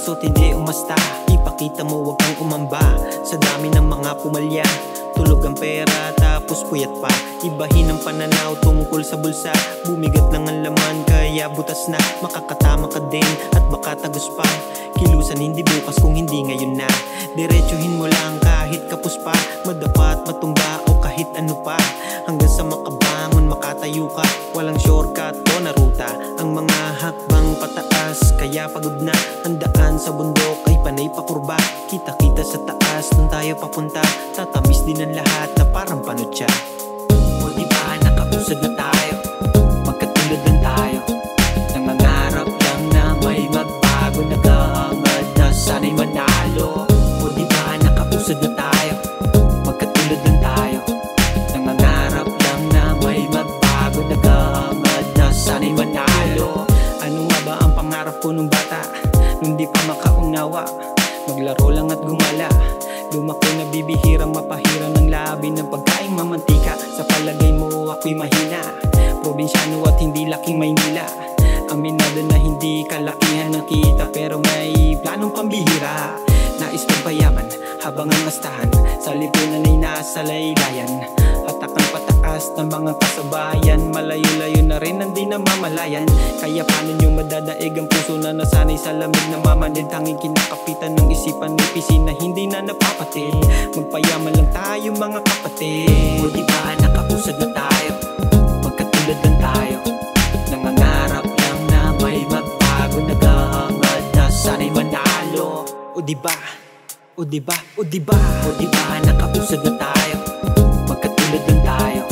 puso't hindi umasta. Ipakita mo wag kang umamba sa dami ng mga pumalya. Tulog ang pera tapos puyat pa. Ibahin ang pananaw tungkol sa bulsa. Bumigat lang ang laman kaya butas na. Makakatama ka din at baka tagos pa. Kilusan hindi bukas kung hindi ngayon na. Diretsuhin mo lang kahit kapos pa. Madapat, matumba o kahit ano pa. Hanggang sa makabangon, makatayo ka. Walang shortcut o na ruta. Ang mga hakbang pataas kaya pagod na. Ang daan sa bundok ay panay pakurba. Kita-kita sa taas nung tayo papunta. Tatamis din ang lahat na parang panutya. O diba nakausad na tayo, magkatulad lang tayo. Nangangarap lang na may magbago. Naghahangad na sana'y manalo. O diba nakausad na tayo, magkatulad lang tayo. Nangangarap lang na may magbago. Naghahangad na sana'y manalo. Ano nga ba ang pangarap ko nung bata? Nung di pa makaunawa, maglaro lang at gumala. Lumaki na bibihirang mapahirang ng labi ng pagkaing mamantika. Sa palagay mo ako'y mahina, probinsyano at hindi laking Maynila. Aminado na hindi kalakihan ng kita, pero may planong pambihira. Nais pagpayaman habang ang astahan sa lipunan ay nasa laylayan. Hatakang pataas ng mga kasabayan, malayo-layo na rin ang di namamalayan. Kaya paano nyo madadaig ang puso na nasanay sa lamig na mamanid? Tanging kinakapitan ng isipan ng pisina, hindi na napapatid. Magpayaman lang tayo mga kapatid. O diba nakausad na tayo, magkatulad lang tayo. Nangangarap lang na may magbago. Naghahangad na sana'y manalo. O diba, o diba, o diba, o diba nakausad na tayo, magkatulad lang tayo.